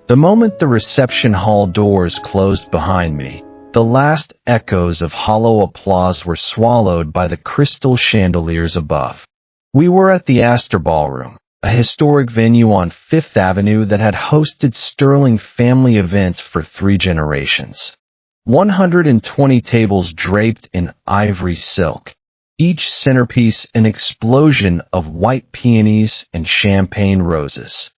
The moment the reception hall doors closed behind me, the last echoes of hollow applause were swallowed by the crystal chandeliers above. We were at the Astor Ballroom, a historic venue on Fifth Avenue that had hosted Sterling family events for 3 generations. 120 tables draped in ivory silk, each centerpiece an explosion of white peonies and champagne roses.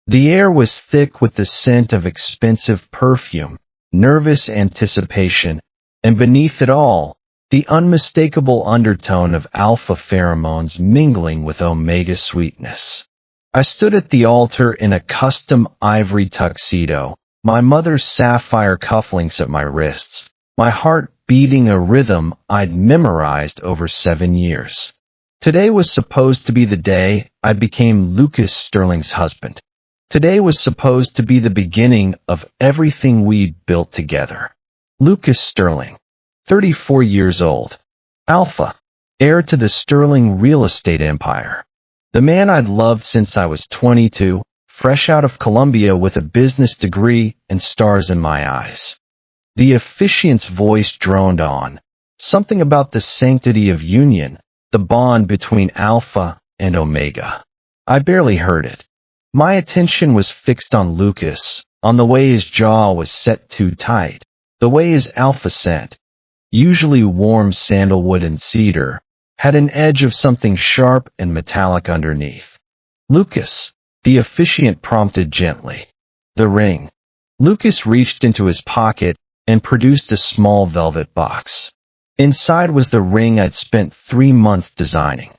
The air was thick with the scent of expensive perfume, nervous anticipation, and beneath it all, the unmistakable undertone of alpha pheromones mingling with omega sweetness. I stood at the altar in a custom ivory tuxedo, my mother's sapphire cufflinks at my wrists, my heart beating a rhythm I'd memorized over 7 years. Today was supposed to be the day I became Lucas Sterling's husband. Today was supposed to be the beginning of everything we'd built together. Lucas Sterling, 34 years old. Alpha, heir to the Sterling real estate empire. The man I'd loved since I was 22, fresh out of Columbia with a business degree and stars in my eyes. The officiant's voice droned on, something about the sanctity of union, the bond between Alpha and Omega. I barely heard it. My attention was fixed on Lucas, on the way his jaw was set too tight, the way his alpha scent, usually warm sandalwood and cedar, had an edge of something sharp and metallic underneath. Lucas, the officiant prompted gently. The ring. Lucas reached into his pocket and produced a small velvet box. Inside was the ring I'd spent 3 months designing.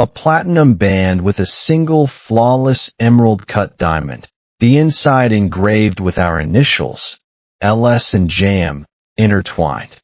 A platinum band with a single flawless emerald-cut diamond, the inside engraved with our initials, LS and JAM, intertwined.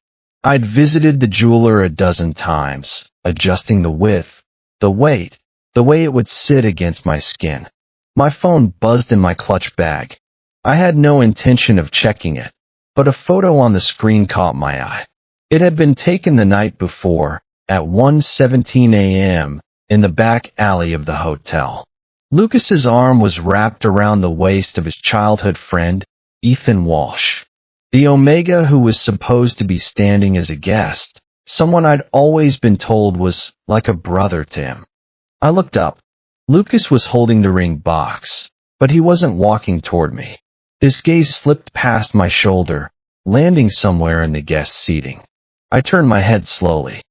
I'd visited the jeweler a dozen times, adjusting the width, the weight, the way it would sit against my skin. My phone buzzed in my clutch bag. I had no intention of checking it, but a photo on the screen caught my eye. It had been taken the night before, at 1:17 a.m., in the back alley of the hotel. Lucas's arm was wrapped around the waist of his childhood friend, Ethan Walsh. The Omega who was supposed to be standing as a guest, someone I'd always been told was like a brother to him. I looked up. Lucas was holding the ring box, but he wasn't walking toward me. His gaze slipped past my shoulder, landing somewhere in the guest seating. I turned my head slowly.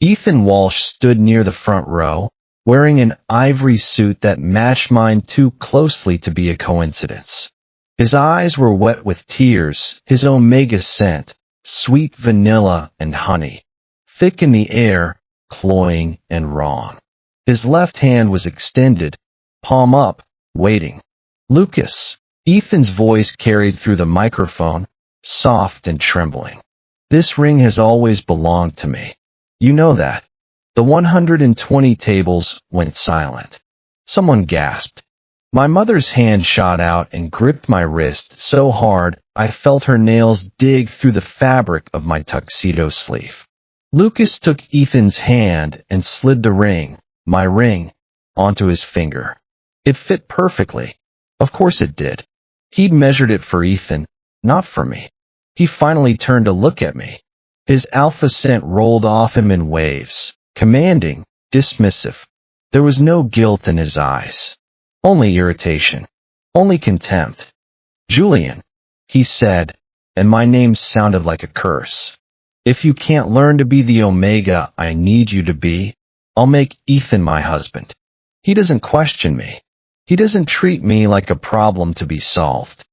Ethan Walsh stood near the front row, wearing an ivory suit that matched mine too closely to be a coincidence. His eyes were wet with tears, his Omega scent, sweet vanilla and honey, thick in the air, cloying and wrong. His left hand was extended, palm up, waiting. Lucas, Ethan's voice carried through the microphone, soft and trembling. This ring has always belonged to me. You know that. The 120 tables went silent. Someone gasped. My mother's hand shot out and gripped my wrist so hard I felt her nails dig through the fabric of my tuxedo sleeve. Lucas took Ethan's hand and slid the ring, my ring, onto his finger. It fit perfectly. Of course it did. He'd measured it for Ethan, not for me. He finally turned to look at me. His alpha scent rolled off him in waves, commanding, dismissive. There was no guilt in his eyes. Only irritation. Only contempt. Julian, he said, and my name sounded like a curse. If you can't learn to be the Omega I need you to be, I'll make Ethan my husband. He doesn't question me. He doesn't treat me like a problem to be solved.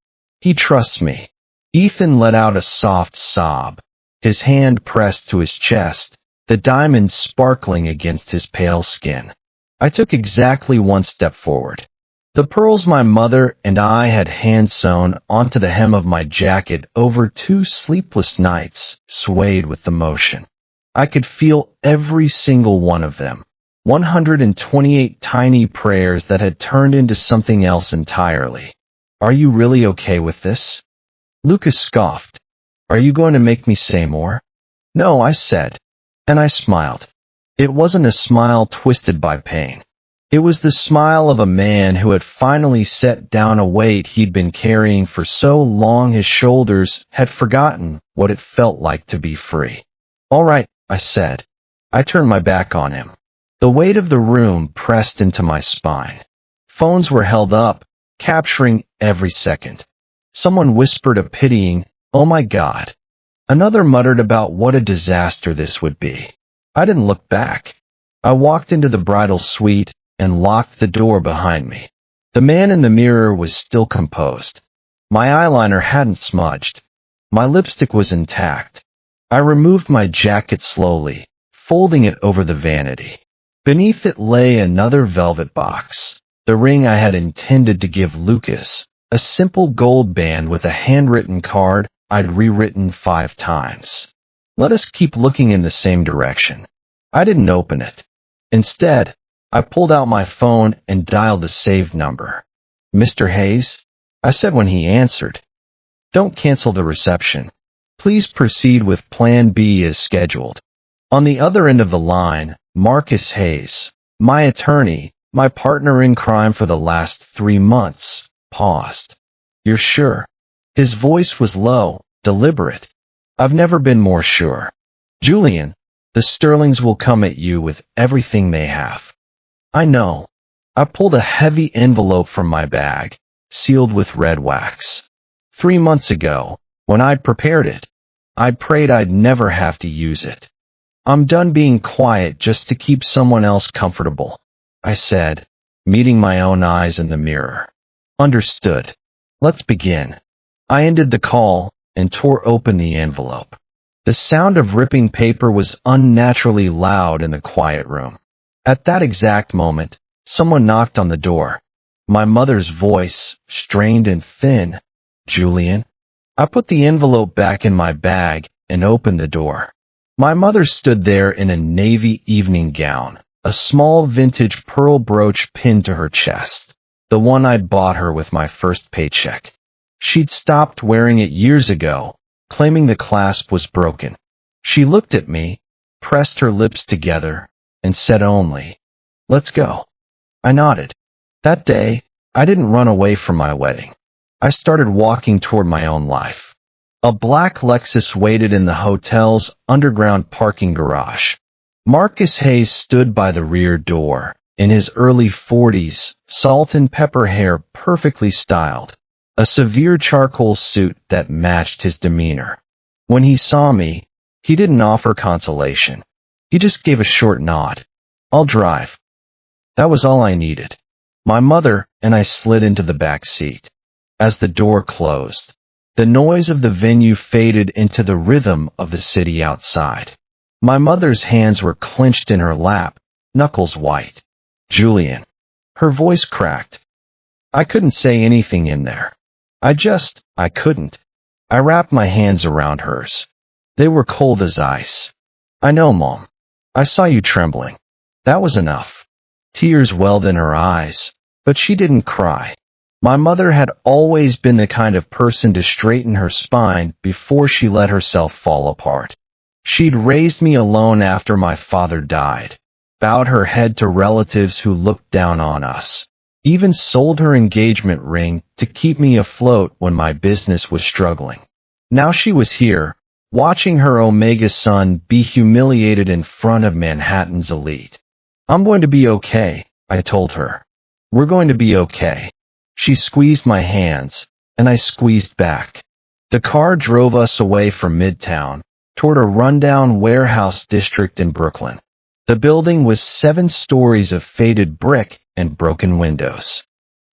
He trusts me. Ethan let out a soft sob, his hand pressed to his chest, the diamond sparkling against his pale skin. I took exactly one step forward. The pearls my mother and I had hand-sewn onto the hem of my jacket over 2 sleepless nights swayed with the motion. I could feel every single one of them, 128 tiny prayers that had turned into something else entirely. Are you really okay with this? Lucas scoffed. Are you going to make me say more? No, I said. And I smiled. It wasn't a smile twisted by pain. It was the smile of a man who had finally set down a weight he'd been carrying for so long his shoulders had forgotten what it felt like to be free. "All right," I said. I turned my back on him. The weight of the room pressed into my spine. Phones were held up, capturing every second. Someone whispered a pitying, "Oh my God." Another muttered about what a disaster this would be. I didn't look back. I walked into the bridal suite and locked the door behind me. The man in the mirror was still composed. My eyeliner hadn't smudged. My lipstick was intact. I removed my jacket slowly, folding it over the vanity. Beneath it lay another velvet box, the ring I had intended to give Lucas, a simple gold band with a handwritten card I'd rewritten 5 times. "Let us keep looking in the same direction." I didn't open it. Instead, I pulled out my phone and dialed the saved number. "Mr. Hayes?" I said when he answered. "Don't cancel the reception. Please proceed with Plan B as scheduled." On the other end of the line, Marcus Hayes, my attorney, my partner in crime for the last 3 months, paused. "You're sure?" His voice was low, deliberate. "I've never been more sure. Julian, the Sterlings will come at you with everything they have." "I know." I pulled a heavy envelope from my bag, sealed with red wax. 3 months ago, when I'd prepared it, I prayed I'd never have to use it. "I'm done being quiet just to keep someone else comfortable," I said, meeting my own eyes in the mirror. "Understood. Let's begin." I ended the call and tore open the envelope. The sound of ripping paper was unnaturally loud in the quiet room. At that exact moment, someone knocked on the door. My mother's voice, strained and thin. "Julian?" I put the envelope back in my bag and opened the door. My mother stood there in a navy evening gown, a small vintage pearl brooch pinned to her chest, the one I'd bought her with my first paycheck. She'd stopped wearing it years ago, claiming the clasp was broken. She looked at me, pressed her lips together, and said only, "Let's go." I nodded. That day, I didn't run away from my wedding. I started walking toward my own life. A black Lexus waited in the hotel's underground parking garage. Marcus Hayes stood by the rear door, in his early 40s, salt and pepper hair perfectly styled, a severe charcoal suit that matched his demeanor. When he saw me, he didn't offer consolation. He just gave a short nod. "I'll drive." That was all I needed. My mother and I slid into the back seat. As the door closed, the noise of the venue faded into the rhythm of the city outside. My mother's hands were clenched in her lap, knuckles white. "Julian." Her voice cracked. I couldn't say anything in there. I couldn't. I wrapped my hands around hers. They were cold as ice. "I know, Mom. I saw you trembling." That was enough. Tears welled in her eyes, but she didn't cry. My mother had always been the kind of person to straighten her spine before she let herself fall apart. She'd raised me alone after my father died, bowed her head to relatives who looked down on us, even sold her engagement ring to keep me afloat when my business was struggling. Now she was here, watching her Omega son be humiliated in front of Manhattan's elite. "I'm going to be okay," I told her. "We're going to be okay." She squeezed my hands, and I squeezed back. The car drove us away from Midtown, toward a rundown warehouse district in Brooklyn. The building was 7 stories of faded brick and broken windows.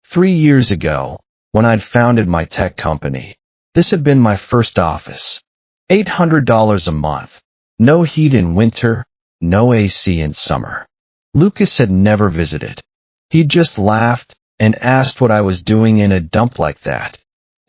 3 years ago, when I'd founded my tech company, this had been my first office. $800 a month, no heat in winter, no AC in summer. Lucas had never visited. He'd just laughed and asked what I was doing in a dump like that.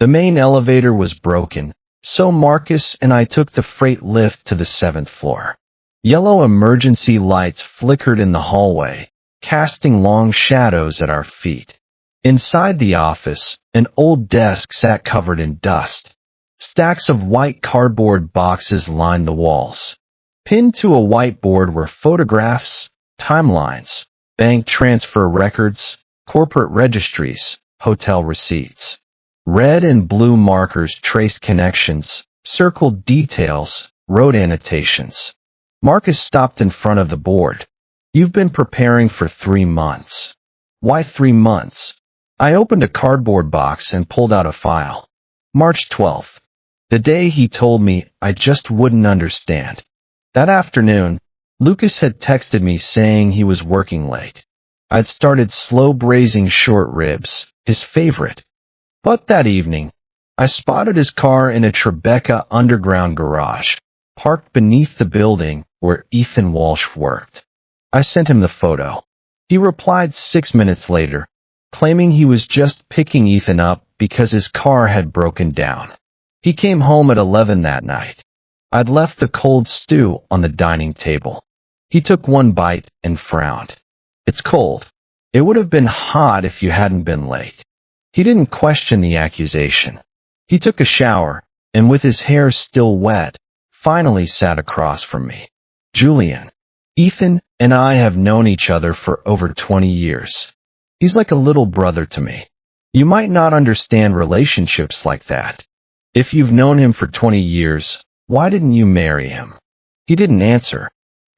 The main elevator was broken, so Marcus and I took the freight lift to the 7th floor. Yellow emergency lights flickered in the hallway, casting long shadows at our feet. Inside the office, an old desk sat covered in dust. Stacks of white cardboard boxes lined the walls. Pinned to a whiteboard were photographs, timelines, bank transfer records, corporate registries, hotel receipts. Red and blue markers traced connections, circled details, wrote annotations. Marcus stopped in front of the board. You've been preparing for 3 months. Why 3 months? I opened a cardboard box and pulled out a file. March 12th. The day he told me I just wouldn't understand. That afternoon, Lucas had texted me saying he was working late. I'd started slow braising short ribs, his favorite. But that evening, I spotted his car in a Tribeca underground garage, parked beneath the building where Ethan Walsh worked. I sent him the photo. He replied 6 minutes later, claiming he was just picking Ethan up because his car had broken down. He came home at 11 that night. I'd left the cold stew on the dining table. He took one bite and frowned. It's cold. It would have been hot if you hadn't been late. He didn't question the accusation. He took a shower, and with his hair still wet, finally sat across from me. Julian. Ethan and I have known each other for over 20 years. He's like a little brother to me. You might not understand relationships like that. If you've known him for 20 years, why didn't you marry him? He didn't answer.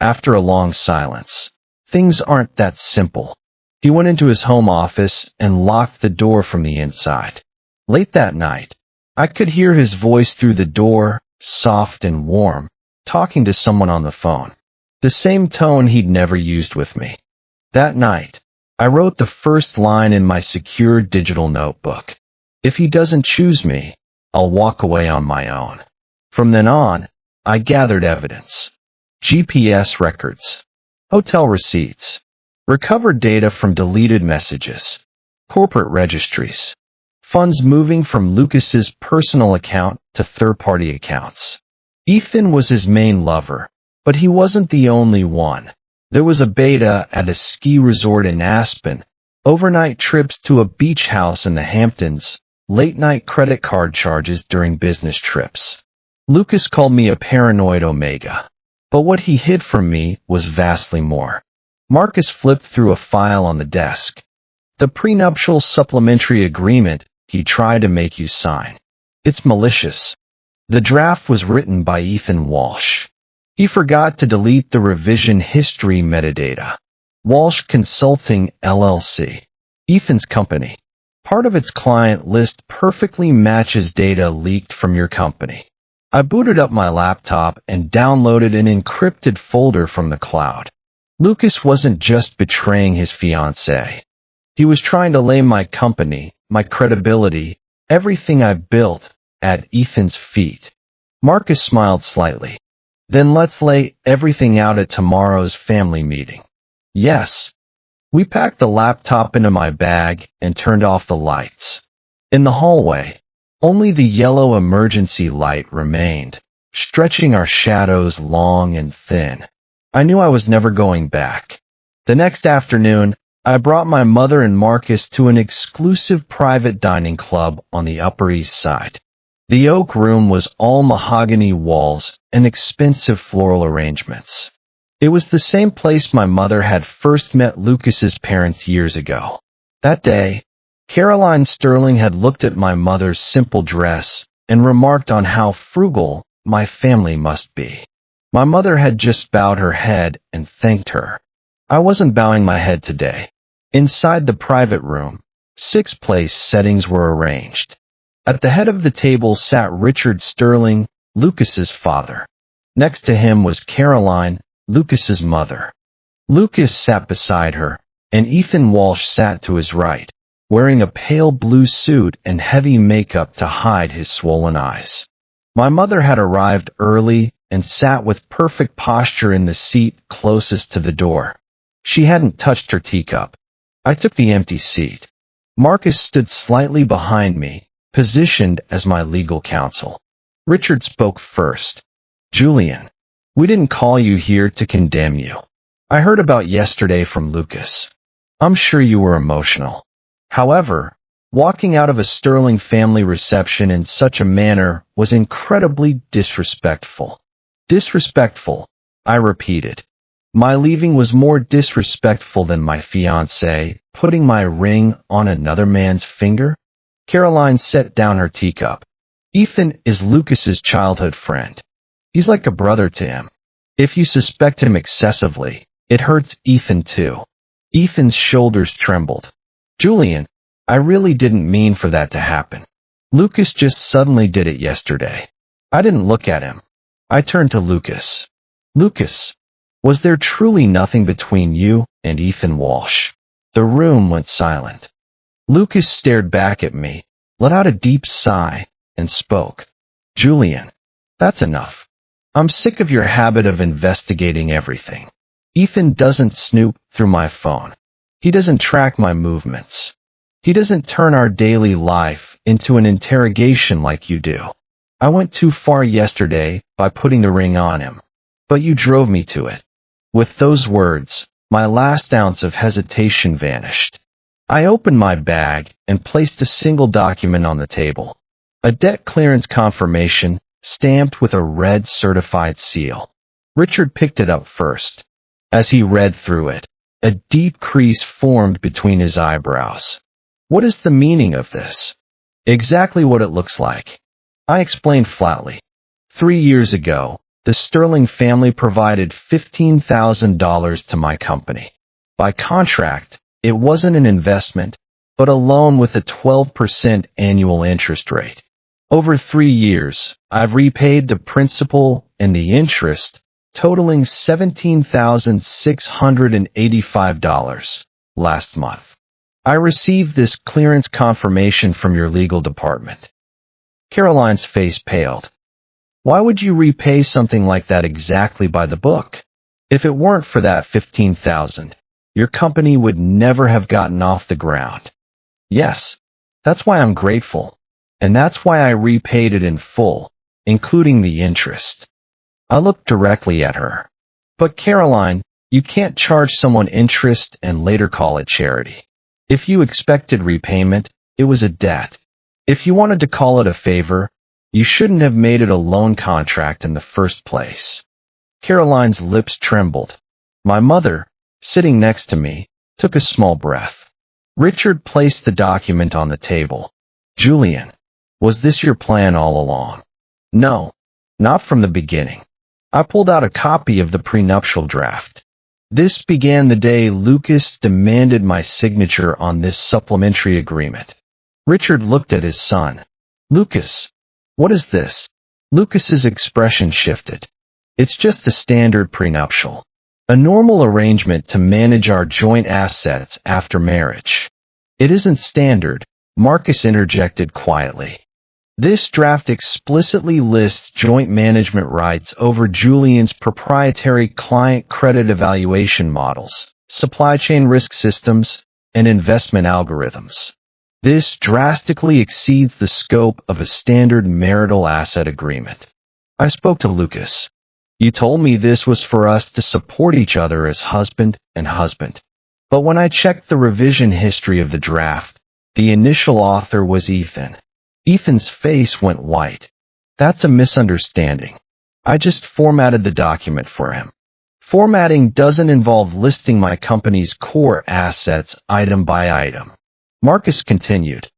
After a long silence, things aren't that simple. He went into his home office and locked the door from the inside. Late that night, I could hear his voice through the door, soft and warm, talking to someone on the phone. The same tone he'd never used with me. That night, I wrote the first line in my secure digital notebook. If he doesn't choose me, I'll walk away on my own. From then on, I gathered evidence. GPS records, hotel receipts, recovered data from deleted messages, corporate registries, funds moving from Lucas's personal account to third-party accounts. Ethan was his main lover, but he wasn't the only one. There was a beta at a ski resort in Aspen, overnight trips to a beach house in the Hamptons, late-night credit card charges during business trips. Lucas called me a paranoid omega. But what he hid from me was vastly more. Marcus flipped through a file on the desk. The prenuptial supplementary agreement he tried to make you sign. It's malicious. The draft was written by Ethan Walsh. He forgot to delete the revision history metadata. Walsh Consulting, LLC. Ethan's company. Part of its client list perfectly matches data leaked from your company. I booted up my laptop and downloaded an encrypted folder from the cloud. Lucas wasn't just betraying his fiancée. He was trying to lay my company, my credibility, everything I built, at Ethan's feet. Marcus smiled slightly. Then let's lay everything out at tomorrow's family meeting. Yes. We packed the laptop into my bag and turned off the lights. In the hallway, only the yellow emergency light remained, stretching our shadows long and thin. I knew I was never going back. The next afternoon, I brought my mother and Marcus to an exclusive private dining club on the Upper East Side. The oak room was all mahogany walls and expensive floral arrangements. It was the same place my mother had first met Lucas's parents years ago. That day, Caroline Sterling had looked at my mother's simple dress and remarked on how frugal my family must be. My mother had just bowed her head and thanked her. I wasn't bowing my head today. Inside the private room, 6 place settings were arranged. At the head of the table sat Richard Sterling, Lucas's father. Next to him was Caroline, Lucas's mother. Lucas sat beside her, and Ethan Walsh sat to his right, wearing a pale blue suit and heavy makeup to hide his swollen eyes. My mother had arrived early and sat with perfect posture in the seat closest to the door. She hadn't touched her teacup. I took the empty seat. Marcus stood slightly behind me, positioned as my legal counsel. Richard spoke first. Julian, we didn't call you here to condemn you. I heard about yesterday from Lucas. I'm sure you were emotional. However, walking out of a Sterling family reception in such a manner was incredibly disrespectful. Disrespectful, I repeated. My leaving was more disrespectful than my fiancé putting my ring on another man's finger? Caroline set down her teacup. Ethan is Lucas's childhood friend. He's like a brother to him. If you suspect him excessively, it hurts Ethan too. Ethan's shoulders trembled. Julian, I really didn't mean for that to happen. Lucas just suddenly did it yesterday. I didn't look at him. I turned to Lucas. Lucas, was there truly nothing between you and Ethan Walsh? The room went silent. Lucas stared back at me, let out a deep sigh, and spoke. Julian, that's enough. I'm sick of your habit of investigating everything. Ethan doesn't snoop through my phone. He doesn't track my movements. He doesn't turn our daily life into an interrogation like you do. I went too far yesterday by putting the ring on him, but you drove me to it. With those words, my last ounce of hesitation vanished. I opened my bag and placed a single document on the table. A debt clearance confirmation stamped with a red certified seal. Richard picked it up first. As he read through it, a deep crease formed between his eyebrows. What is the meaning of this? Exactly what it looks like. I explained flatly. 3 years ago, the Sterling family provided $15,000 to my company. By contract, it wasn't an investment, but a loan with a 12% annual interest rate. Over 3 years, I've repaid the principal and the interest, totaling $17,685 last month. I received this clearance confirmation from your legal department. Caroline's face paled. Why would you repay something like that exactly by the book? If it weren't for that $15,000, your company would never have gotten off the ground. Yes, that's why I'm grateful, and that's why I repaid it in full, including the interest. I looked directly at her. But Caroline, you can't charge someone interest and later call it charity. If you expected repayment, it was a debt. If you wanted to call it a favor, you shouldn't have made it a loan contract in the first place. Caroline's lips trembled. My mother, sitting next to me, took a small breath. Richard placed the document on the table. Julian, was this your plan all along? No, not from the beginning. I pulled out a copy of the prenuptial draft. This began the day Lucas demanded my signature on this supplementary agreement. Richard looked at his son. Lucas, what is this? Lucas's expression shifted. It's just a standard prenuptial. A normal arrangement to manage our joint assets after marriage. It isn't standard, Marcus interjected quietly. This draft explicitly lists joint management rights over Julian's proprietary client credit evaluation models, supply chain risk systems, and investment algorithms. This drastically exceeds the scope of a standard marital asset agreement. I spoke to Lucas. You told me this was for us to support each other as husband and husband. But when I checked the revision history of the draft, the initial author was Ethan. Ethan's face went white. That's a misunderstanding. I just formatted the document for him. Formatting doesn't involve listing my company's core assets item by item. Marcus continued.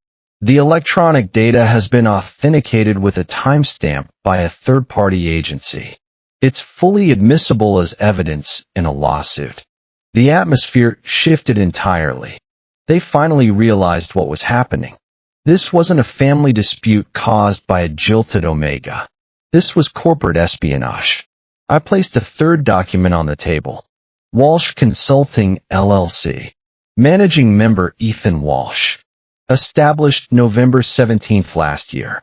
The electronic data has been authenticated with a timestamp by a third-party agency. It's fully admissible as evidence in a lawsuit. The atmosphere shifted entirely. They finally realized what was happening. This wasn't a family dispute caused by a jilted Omega. This was corporate espionage. I placed a third document on the table. Walsh Consulting, LLC. Managing member Ethan Walsh. Established November 17th last year.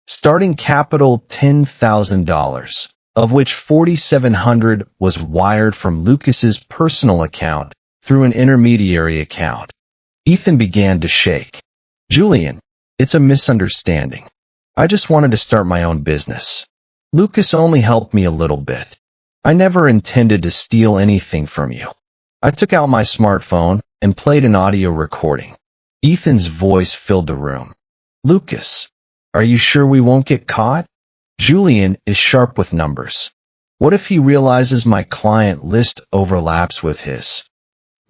Starting capital $10,000, of which $4,700 was wired from Lucas's personal account through an intermediary account. Ethan began to shake. Julian, it's a misunderstanding. I just wanted to start my own business. Lucas only helped me a little bit. I never intended to steal anything from you. I took out my smartphone and played an audio recording. Ethan's voice filled the room. Lucas, are you sure we won't get caught? Julian is sharp with numbers. What if he realizes my client list overlaps with his?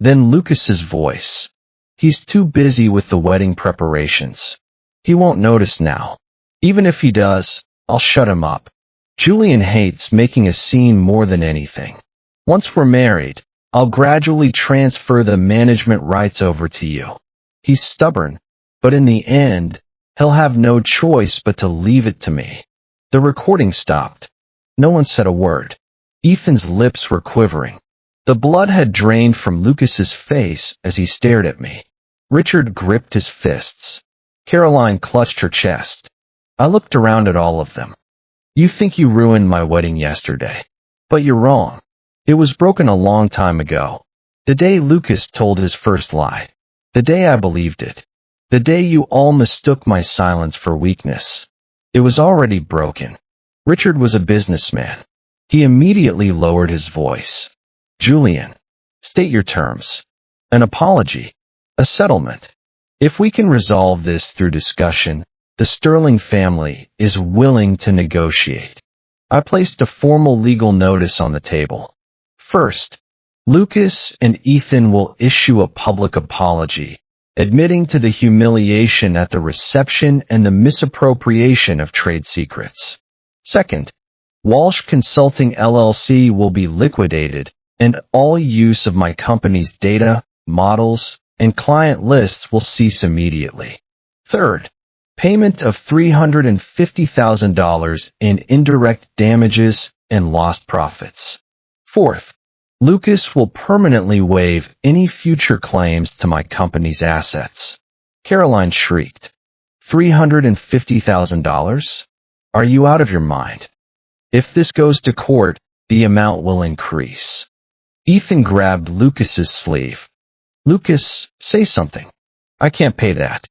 Then Lucas's voice. He's too busy with the wedding preparations. He won't notice now. Even if he does, I'll shut him up. Julian hates making a scene more than anything. Once we're married, I'll gradually transfer the management rights over to you. He's stubborn, but in the end, he'll have no choice but to leave it to me. The recording stopped. No one said a word. Ethan's lips were quivering. The blood had drained from Lucas's face as he stared at me. Richard gripped his fists. Caroline clutched her chest. I looked around at all of them. You think you ruined my wedding yesterday. But you're wrong. It was broken a long time ago. The day Lucas told his first lie. The day I believed it. The day you all mistook my silence for weakness. It was already broken. Richard was a businessman. He immediately lowered his voice. Julian, state your terms. An apology. A settlement. If we can resolve this through discussion, the Sterling family is willing to negotiate. I placed a formal legal notice on the table. First, Lucas and Ethan will issue a public apology, admitting to the humiliation at the reception and the misappropriation of trade secrets. Second, Walsh Consulting LLC will be liquidated, and all use of my company's data, models, and client lists will cease immediately. Third, payment of $350,000 in indirect damages and lost profits. Fourth, Lucas will permanently waive any future claims to my company's assets. Caroline shrieked. $350,000? Are you out of your mind? If this goes to court, the amount will increase. Ethan grabbed Lucas's sleeve. Lucas, say something. I can't pay that.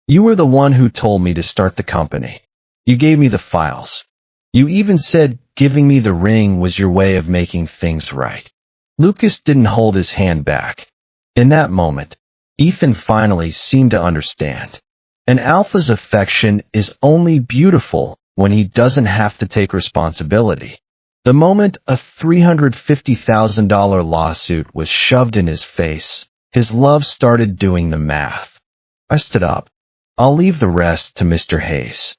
You were the one who told me to start the company. You gave me the files. You even said giving me the ring was your way of making things right. Lucas didn't hold his hand back. In that moment, Ethan finally seemed to understand. An alpha's affection is only beautiful when he doesn't have to take responsibility. The moment a $350,000 lawsuit was shoved in his face, his love started doing the math. I stood up. I'll leave the rest to Mr. Hayes.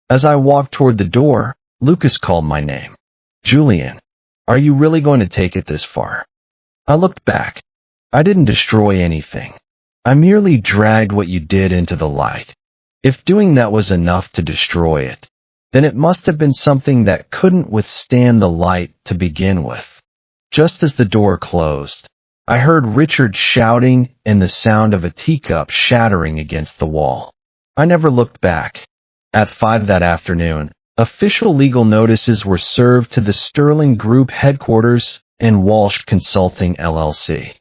As I walked toward the door, Lucas called my name. Julian, are you really going to take it this far? I looked back. I didn't destroy anything. I merely dragged what you did into the light. If doing that was enough to destroy it, then it must have been something that couldn't withstand the light to begin with. Just as the door closed, I heard Richard shouting and the sound of a teacup shattering against the wall. I never looked back. At 5 that afternoon, official legal notices were served to the Sterling Group headquarters and Walsh Consulting LLC.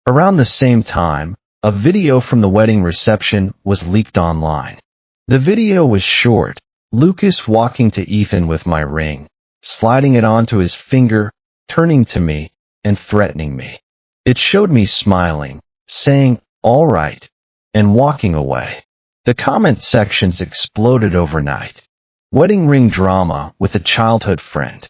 Around the same time, a video from the wedding reception was leaked online. The video was short, Lucas walking to Ethan with my ring, sliding it onto his finger, turning to me, and threatening me. It showed me smiling, saying, "All right," and walking away. The comment sections exploded overnight. Wedding ring drama with a childhood friend.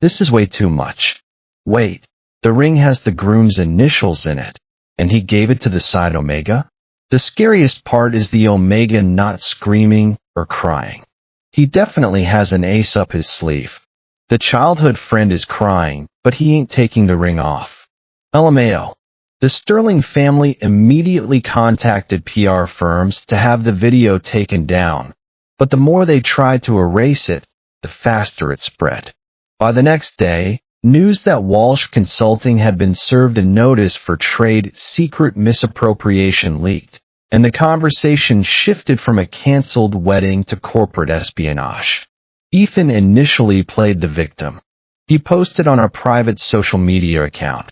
This is way too much. Wait, the ring has the groom's initials in it, and he gave it to the side Omega? The scariest part is the Omega not screaming or crying. He definitely has an ace up his sleeve. The childhood friend is crying, but he ain't taking the ring off. LMAO. The Sterling family immediately contacted PR firms to have the video taken down, but the more they tried to erase it, the faster it spread. By the next day, news that Walsh Consulting had been served a notice for trade secret misappropriation leaked, and the conversation shifted from a canceled wedding to corporate espionage. Ethan initially played the victim. He posted on a private social media account.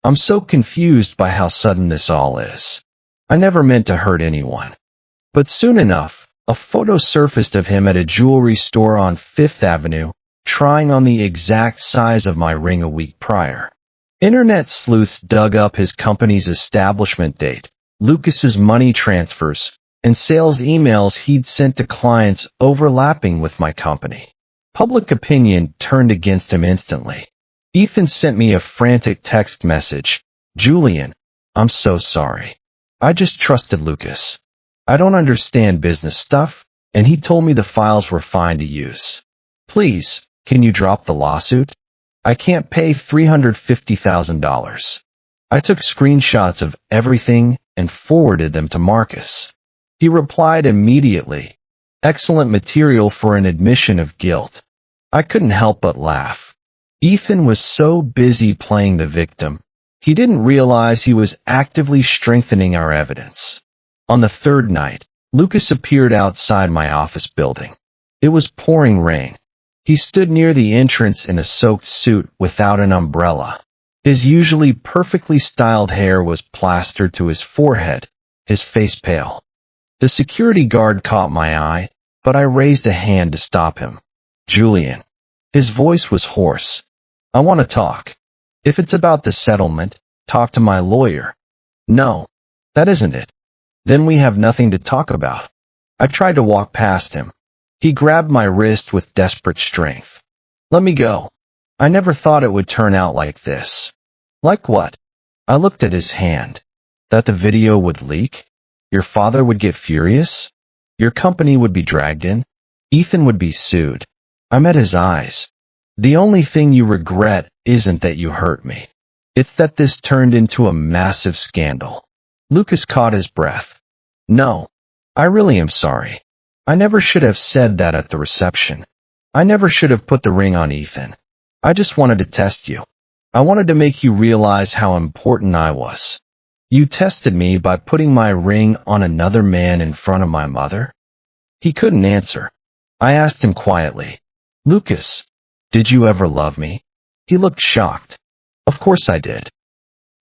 I'm so confused by how sudden this all is. I never meant to hurt anyone. But soon enough, a photo surfaced of him at a jewelry store on 5th Avenue, trying on the exact size of my ring a week prior. Internet sleuths dug up his company's establishment date, Lucas's money transfers, and sales emails he'd sent to clients overlapping with my company. Public opinion turned against him instantly. Ethan sent me a frantic text message. Julian, I'm so sorry. I just trusted Lucas. I don't understand business stuff, and he told me the files were fine to use. Please, can you drop the lawsuit? I can't pay $350,000. I took screenshots of everything and forwarded them to Marcus. He replied immediately. Excellent material for an admission of guilt. I couldn't help but laugh. Ethan was so busy playing the victim, he didn't realize he was actively strengthening our evidence. On the third night, Lucas appeared outside my office building. It was pouring rain. He stood near the entrance in a soaked suit without an umbrella. His usually perfectly styled hair was plastered to his forehead, his face pale. The security guard caught my eye, but I raised a hand to stop him. Julian. His voice was hoarse. I want to talk. If it's about the settlement, talk to my lawyer. No, that isn't it. Then we have nothing to talk about. I tried to walk past him. He grabbed my wrist with desperate strength. Let me go. I never thought it would turn out like this. Like what? I looked at his hand. That the video would leak? Your father would get furious? Your company would be dragged in? Ethan would be sued. I met his eyes. The only thing you regret isn't that you hurt me. It's that this turned into a massive scandal. Lucas caught his breath. No, I really am sorry. I never should have said that at the reception. I never should have put the ring on Ethan. I just wanted to test you. I wanted to make you realize how important I was. You tested me by putting my ring on another man in front of my mother? He couldn't answer. I asked him quietly. Lucas, did you ever love me? He looked shocked. Of course I did.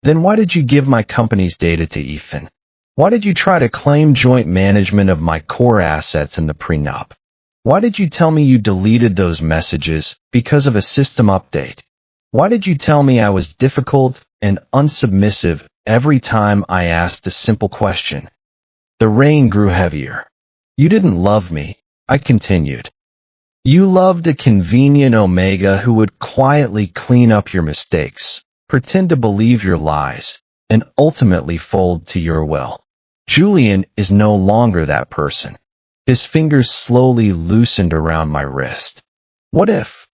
Then why did you give my company's data to Ethan? Why did you try to claim joint management of my core assets in the prenup? Why did you tell me you deleted those messages because of a system update? Why did you tell me I was difficult and unsubmissive every time I asked a simple question? The rain grew heavier. You didn't love me, I continued. You loved a convenient Omega who would quietly clean up your mistakes, pretend to believe your lies, and ultimately fold to your will. Julian is no longer that person. His fingers slowly loosened around my wrist. What if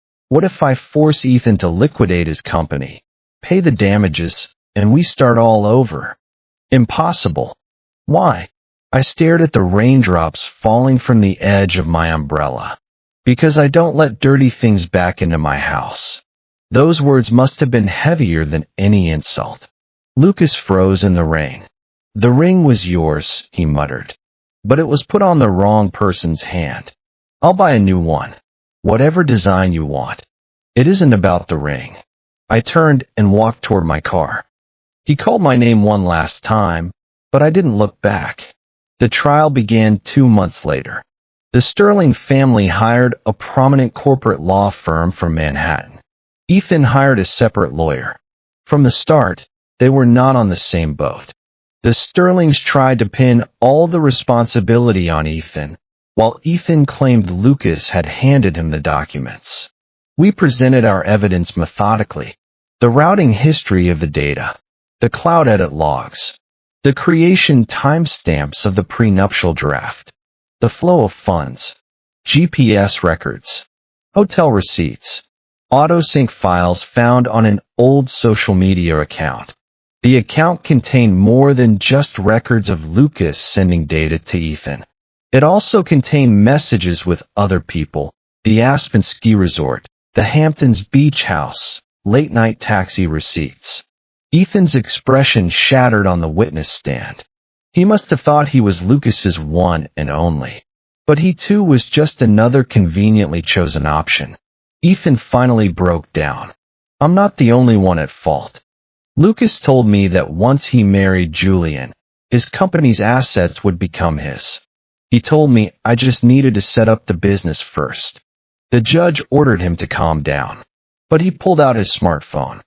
I force Ethan to liquidate his company, pay the damages, and we start all over? Impossible. Why? I stared at the raindrops falling from the edge of my umbrella. Because I don't let dirty things back into my house. Those words must have been heavier than any insult. Lucas froze in the rain. The ring was yours, he muttered. But it was put on the wrong person's hand. I'll buy a new one. Whatever design you want. It isn't about the ring. I turned and walked toward my car. He called my name one last time, but I didn't look back. The trial began 2 months later. The Sterling family hired a prominent corporate law firm from Manhattan. Ethan hired a separate lawyer. From the start, they were not on the same boat. The Sterlings tried to pin all the responsibility on Ethan, while Ethan claimed Lucas had handed him the documents. We presented our evidence methodically. The routing history of the data, the cloud edit logs, the creation timestamps of the prenuptial draft, the flow of funds, GPS records, hotel receipts, autosync files found on an old social media account. The account contained more than just records of Lucas sending data to Ethan. It also contained messages with other people, the Aspen ski resort, the Hamptons beach house, late-night taxi receipts. Ethan's expression shattered on the witness stand. He must have thought he was Lucas's one and only. But he too was just another conveniently chosen option. Ethan finally broke down. I'm not the only one at fault. Lucas told me that once he married Julian, his company's assets would become his. He told me I just needed to set up the business first. The judge ordered him to calm down. But he pulled out his smartphone.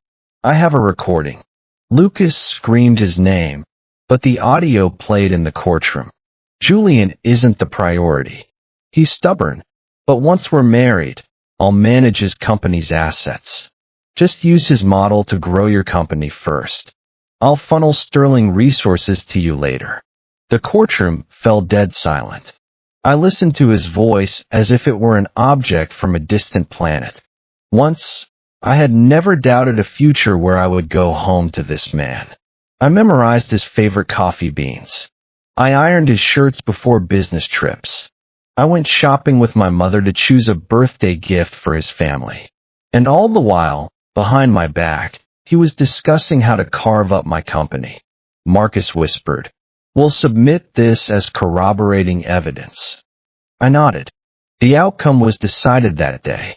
I have a recording. Lucas screamed his name, but the audio played in the courtroom. Julian isn't the priority. He's stubborn, but once we're married, I'll manage his company's assets. Just use his model to grow your company first. I'll funnel sterling resources to you later." The courtroom fell dead silent. I listened to his voice as if it were an object from a distant planet. Once, I had never doubted a future where I would go home to this man. I memorized his favorite coffee beans. I ironed his shirts before business trips. I went shopping with my mother to choose a birthday gift for his family. And all the while, behind my back, he was discussing how to carve up my company. Marcus whispered, "We'll submit this as corroborating evidence." I nodded. The outcome was decided that day.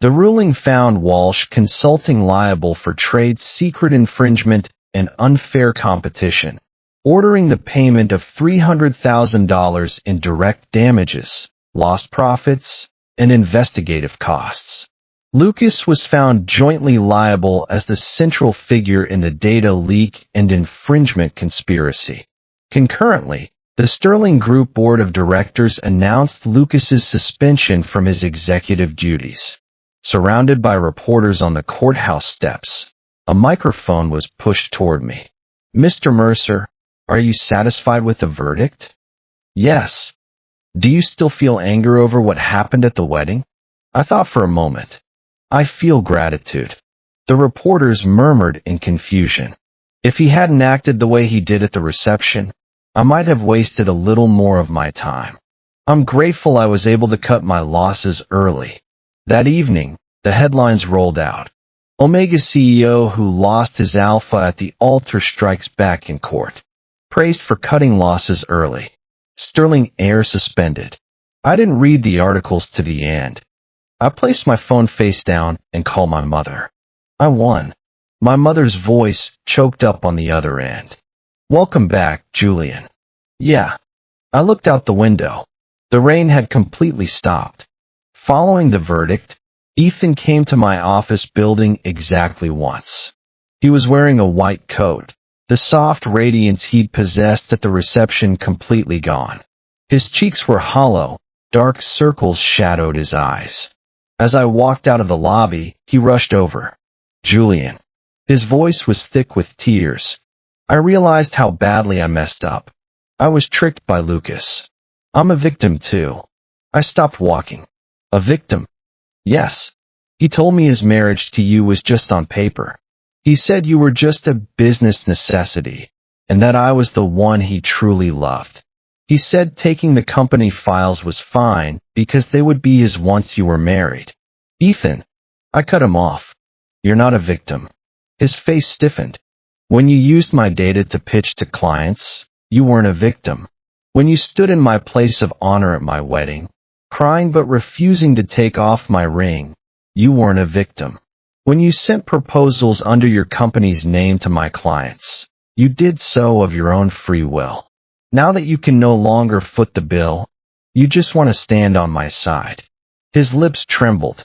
The ruling found Walsh Consulting liable for trade secret infringement and unfair competition, ordering the payment of $300,000 in direct damages, lost profits, and investigative costs. Lucas was found jointly liable as the central figure in the data leak and infringement conspiracy. Concurrently, the Sterling Group Board of Directors announced Lucas's suspension from his executive duties. Surrounded by reporters on the courthouse steps, a microphone was pushed toward me. "Mr. Mercer, are you satisfied with the verdict?" "Yes." "Do you still feel anger over what happened at the wedding?" I thought for a moment. "I feel gratitude." The reporters murmured in confusion. If he hadn't acted the way he did at the reception, I might have wasted a little more of my time. I'm grateful I was able to cut my losses early. That evening, the headlines rolled out. Omega CEO who lost his alpha at the altar strikes back in court. Praised for cutting losses early. Sterling heir suspended. I didn't read the articles to the end. I placed my phone face down and called my mother. I won. My mother's voice choked up on the other end. "Welcome back, Julian." "Yeah." I looked out the window. The rain had completely stopped. Following the verdict, Ethan came to my office building exactly once. He was wearing a white coat, the soft radiance he'd possessed at the reception completely gone. His cheeks were hollow, dark circles shadowed his eyes. As I walked out of the lobby, he rushed over. "Julian." His voice was thick with tears. I realized how badly I messed up. I was tricked by Lucas. I'm a victim too. I stopped walking. "A victim?" "Yes. He told me his marriage to you was just on paper. He said you were just a business necessity, and that I was the one he truly loved. He said taking the company files was fine because they would be his once you were married." "Ethan." I cut him off. "You're not a victim." His face stiffened. "When you used my data to pitch to clients, you weren't a victim. When you stood in my place of honor at my wedding, crying but refusing to take off my ring, you weren't a victim. When you sent proposals under your company's name to my clients, you did so of your own free will. Now that you can no longer foot the bill, you just want to stand on my side." His lips trembled.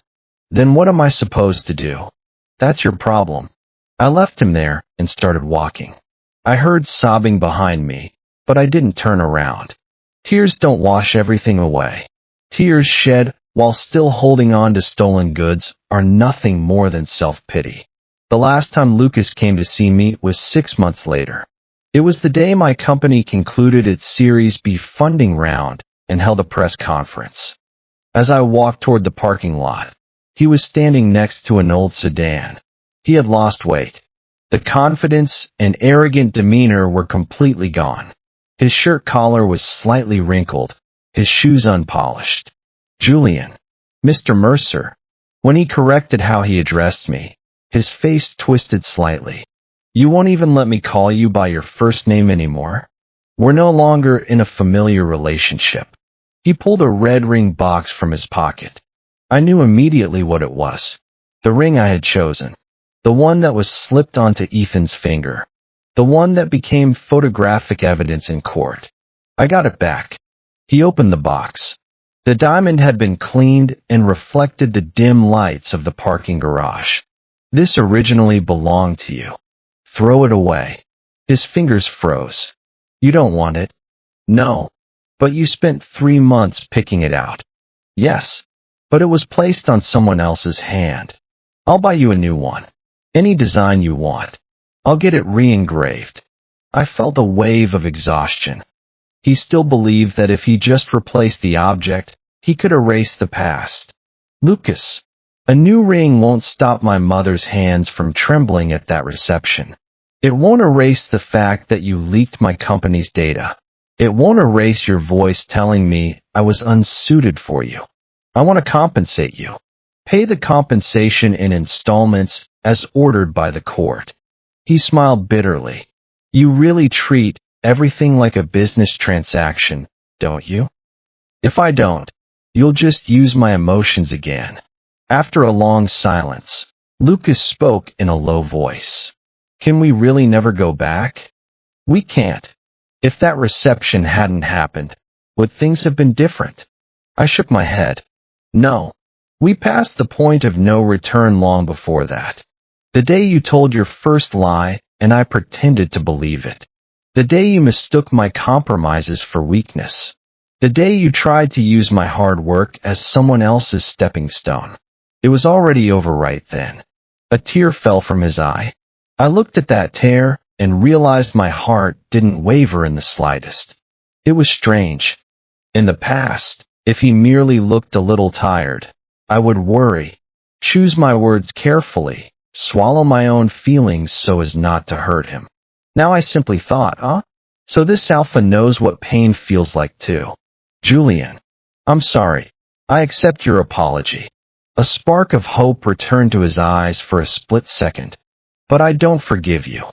"Then what am I supposed to do?" "That's your problem." I left him there and started walking. I heard sobbing behind me, but I didn't turn around. Tears don't wash everything away. Tears shed while still holding on to stolen goods are nothing more than self-pity. The last time Lucas came to see me was 6 months later. It was the day my company concluded its Series B funding round and held a press conference. As I walked toward the parking lot, he was standing next to an old sedan. He had lost weight. The confidence and arrogant demeanor were completely gone. His shirt collar was slightly wrinkled, his shoes unpolished. "Julian." "Mr. Mercer." When he corrected how he addressed me, his face twisted slightly. "You won't even let me call you by your first name anymore? We're no longer in a familiar relationship." He pulled a red ring box from his pocket. I knew immediately what it was. The ring I had chosen. The one that was slipped onto Ethan's finger. The one that became photographic evidence in court. I got it back. He opened the box. The diamond had been cleaned and reflected the dim lights of the parking garage. "This originally belonged to you. Throw it away." His fingers froze. "You don't want it?" "No. But you spent 3 months picking it out." "Yes. But it was placed on someone else's hand." I'll buy you a new one. Any design you want. I'll get it re-engraved. I felt a wave of exhaustion. He still believed that if he just replaced the object, he could erase the past. Lucas, a new ring won't stop my mother's hands from trembling at that reception. It won't erase the fact that you leaked my company's data. It won't erase your voice telling me I was unsuited for you. I want to compensate you. Pay the compensation in installments as ordered by the court. He smiled bitterly. You really treat everything like a business transaction, don't you? If I don't, you'll just use my emotions again. After a long silence, Lucas spoke in a low voice. Can we really never go back? We can't. If that reception hadn't happened, would things have been different? I shook my head. No. We passed the point of no return long before that. The day you told your first lie, and I pretended to believe it. The day you mistook my compromises for weakness. The day you tried to use my hard work as someone else's stepping stone. It was already over right then. A tear fell from his eye. I looked at that tear and realized my heart didn't waver in the slightest. It was strange. In the past, if he merely looked a little tired, I would worry, choose my words carefully, swallow my own feelings so as not to hurt him. Now I simply thought, so this alpha knows what pain feels like too. Julian, I'm sorry. I accept your apology. A spark of hope returned to his eyes for a split second. But I don't forgive you.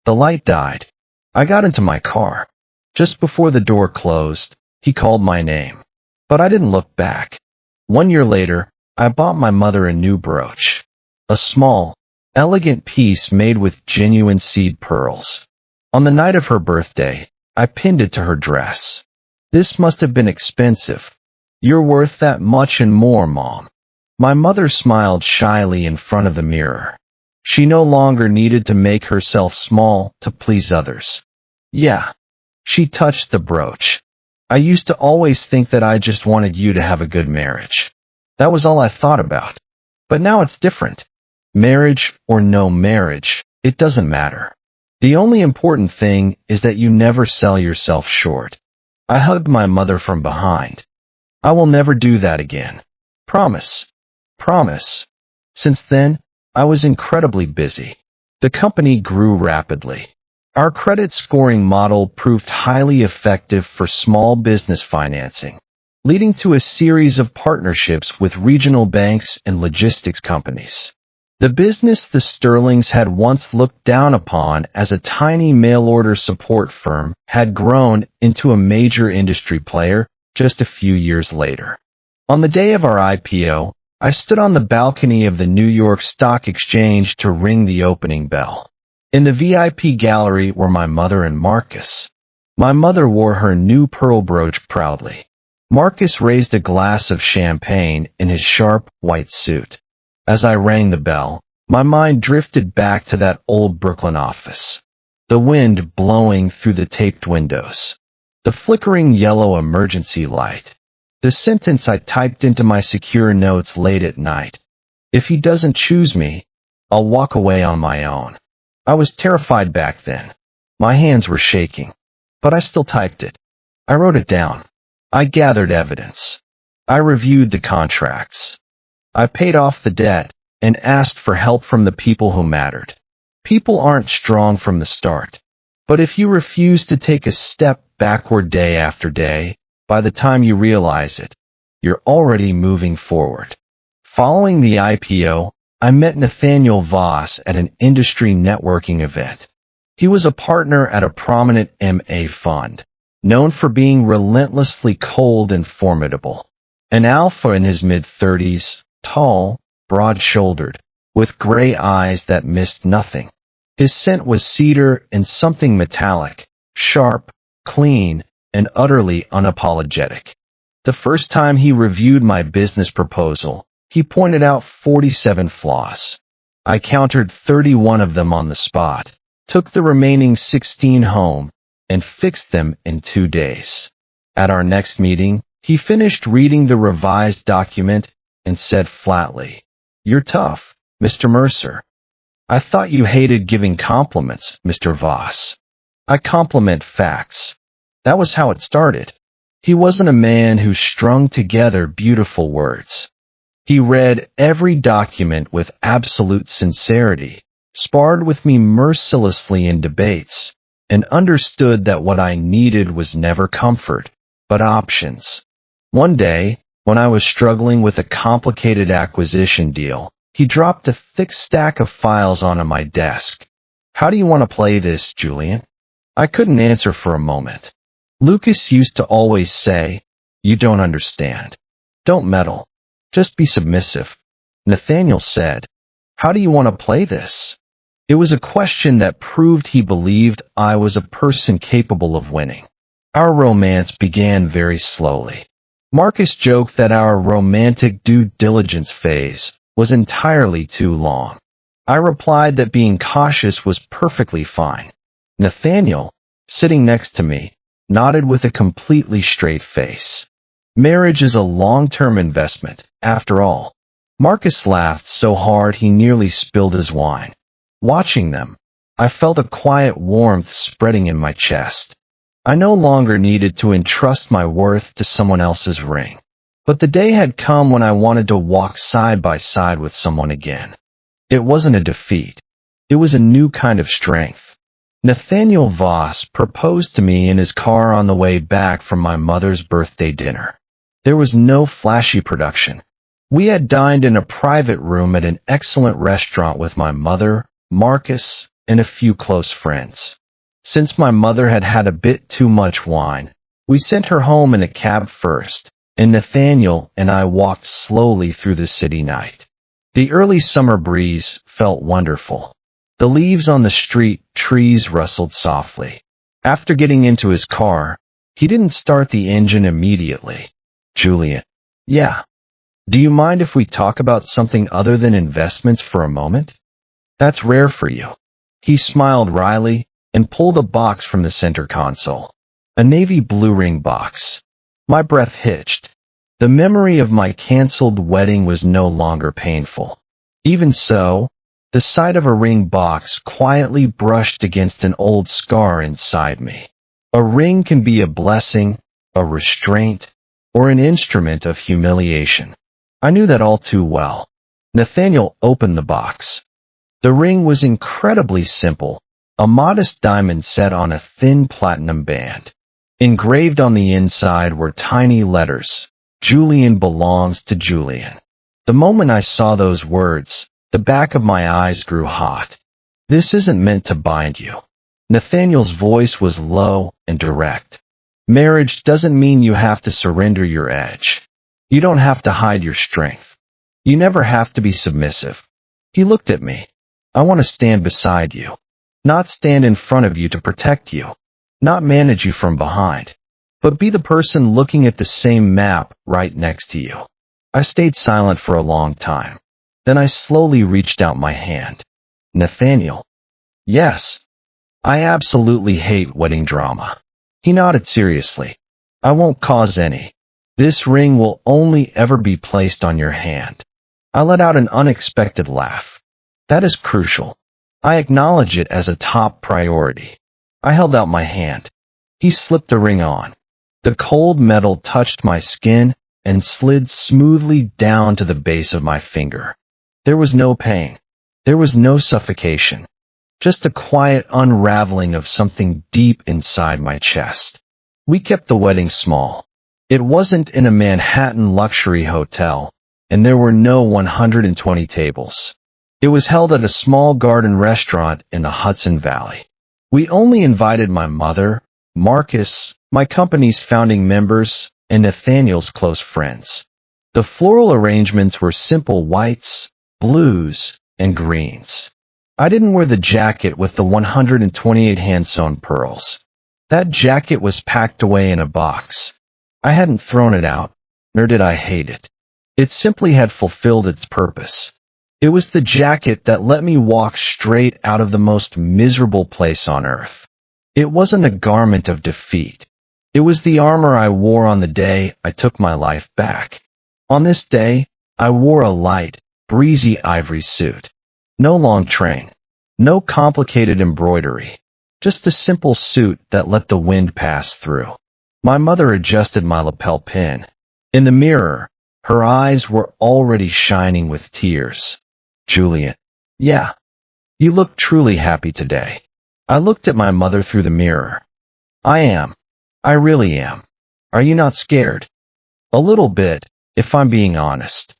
The light died. I got into my car. Just before the door closed, he called my name. But I didn't look back. 1 year later, I bought my mother a new brooch. A small, elegant piece made with genuine seed pearls. On the night of her birthday, I pinned it to her dress. This must have been expensive. You're worth that much and more, Mom. My mother smiled shyly in front of the mirror. She no longer needed to make herself small to please others. Yeah. She touched the brooch. I used to always think that I just wanted you to have a good marriage. That was all I thought about. But now it's different. Marriage or no marriage, it doesn't matter. The only important thing is that you never sell yourself short. I hugged my mother from behind. I will never do that again. Promise. Promise. Since then, I was incredibly busy. The company grew rapidly. Our credit scoring model proved highly effective for small business financing, leading to a series of partnerships with regional banks and logistics companies. The business the Sterlings had once looked down upon as a tiny mail-order support firm had grown into a major industry player just a few years later. On the day of our IPO, I stood on the balcony of the New York Stock Exchange to ring the opening bell. In the VIP gallery were my mother and Marcus. My mother wore her new pearl brooch proudly. Marcus raised a glass of champagne in his sharp, white suit. As I rang the bell, my mind drifted back to that old Brooklyn office. The wind blowing through the taped windows. The flickering yellow emergency light. The sentence I typed into my secure notes late at night. If he doesn't choose me, I'll walk away on my own. I was terrified back then. My hands were shaking. But I still typed it. I wrote it down. I gathered evidence. I reviewed the contracts. I paid off the debt and asked for help from the people who mattered. People aren't strong from the start. But if you refuse to take a step backward day after day, by the time you realize it, you're already moving forward. Following the IPO, I met Nathaniel Voss at an industry networking event. He was a partner at a prominent MA fund, known for being relentlessly cold and formidable. An alpha in his mid-30s, tall, broad-shouldered, with gray eyes that missed nothing. His scent was cedar and something metallic, sharp, clean, and utterly unapologetic. The first time he reviewed my business proposal, he pointed out 47 flaws. I countered 31 of them on the spot, took the remaining 16 home, and fixed them in 2 days. At our next meeting, he finished reading the revised document and said flatly, "You're tough, Mr. Mercer. I thought you hated giving compliments, Mr. Voss. I compliment facts. That was how it started. He wasn't a man who strung together beautiful words. He read every document with absolute sincerity, sparred with me mercilessly in debates, and understood that what I needed was never comfort, but options. One day, when I was struggling with a complicated acquisition deal, he dropped a thick stack of files onto my desk. How do you want to play this, Julian? I couldn't answer for a moment. Lucas used to always say, "You don't understand. Don't meddle. Just be submissive." Nathaniel said, "How do you want to play this?" It was a question that proved he believed I was a person capable of winning. Our romance began very slowly. Marcus joked that our romantic due diligence phase was entirely too long. I replied that being cautious was perfectly fine. Nathaniel, sitting next to me, nodded with a completely straight face. Marriage is a long-term investment, after all. Marcus laughed so hard he nearly spilled his wine. Watching them, I felt a quiet warmth spreading in my chest. I no longer needed to entrust my worth to someone else's ring. But the day had come when I wanted to walk side by side with someone again. It wasn't a defeat. It was a new kind of strength. Nathaniel Voss proposed to me in his car on the way back from my mother's birthday dinner. There was no flashy production. We had dined in a private room at an excellent restaurant with my mother, Marcus, and a few close friends. Since my mother had had a bit too much wine, we sent her home in a cab first, and Nathaniel and I walked slowly through the city night. The early summer breeze felt wonderful. The leaves on the street trees rustled softly. After getting into his car, he didn't start the engine immediately. "Julian." "Yeah. Do you mind if we talk about something other than investments for a moment?" "That's rare for you." He smiled wryly and pulled a box from the center console. A navy blue ring box. My breath hitched. The memory of my canceled wedding was no longer painful. Even so, the sight of a ring box quietly brushed against an old scar inside me. A ring can be a blessing, a restraint, or an instrument of humiliation. I knew that all too well. Nathaniel opened the box. The ring was incredibly simple, a modest diamond set on a thin platinum band. Engraved on the inside were tiny letters, "Julian belongs to Julian." The moment I saw those words, the back of my eyes grew hot. "This isn't meant to bind you." Nathaniel's voice was low and direct. "Marriage doesn't mean you have to surrender your edge. You don't have to hide your strength. You never have to be submissive." He looked at me. "I want to stand beside you. Not stand in front of you to protect you. Not manage you from behind. But be the person looking at the same map right next to you." I stayed silent for a long time. Then I slowly reached out my hand. "Nathaniel." "Yes. I absolutely hate wedding drama." He nodded seriously. "I won't cause any. This ring will only ever be placed on your hand." I let out an unexpected laugh. "That is crucial. I acknowledge it as a top priority." I held out my hand. He slipped the ring on. The cold metal touched my skin and slid smoothly down to the base of my finger. There was no pain. There was no suffocation. Just a quiet unraveling of something deep inside my chest. We kept the wedding small. It wasn't in a Manhattan luxury hotel, and there were no 120 tables. It was held at a small garden restaurant in the Hudson Valley. We only invited my mother, Marcus, my company's founding members, and Nathaniel's close friends. The floral arrangements were simple whites, blues, and greens. I didn't wear the jacket with the 128 hand-sewn pearls. That jacket was packed away in a box. I hadn't thrown it out, nor did I hate it. It simply had fulfilled its purpose. It was the jacket that let me walk straight out of the most miserable place on earth. It wasn't a garment of defeat. It was the armor I wore on the day I took my life back. On this day, I wore a light, breezy ivory suit. No long train. No complicated embroidery. Just a simple suit that let the wind pass through. My mother adjusted my lapel pin. In the mirror, her eyes were already shining with tears. Julian. Yeah. You look truly happy today. I looked at my mother through the mirror. I am. I really am. Are you not scared? A little bit, if I'm being honest.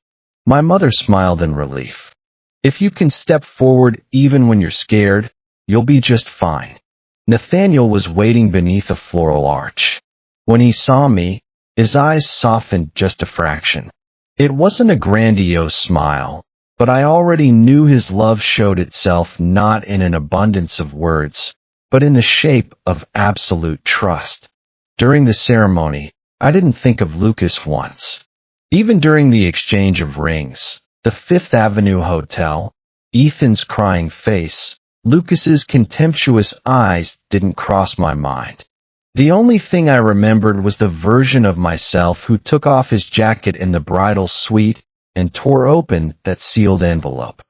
My mother smiled in relief. If you can step forward even when you're scared, you'll be just fine. Nathaniel was waiting beneath a floral arch. When he saw me, his eyes softened just a fraction. It wasn't a grandiose smile, but I already knew his love showed itself not in an abundance of words, but in the shape of absolute trust. During the ceremony, I didn't think of Lucas once. Even during the exchange of rings, the Fifth Avenue Hotel, Ethan's crying face, Lucas's contemptuous eyes didn't cross my mind. The only thing I remembered was the version of myself who took off his jacket in the bridal suite and tore open that sealed envelope.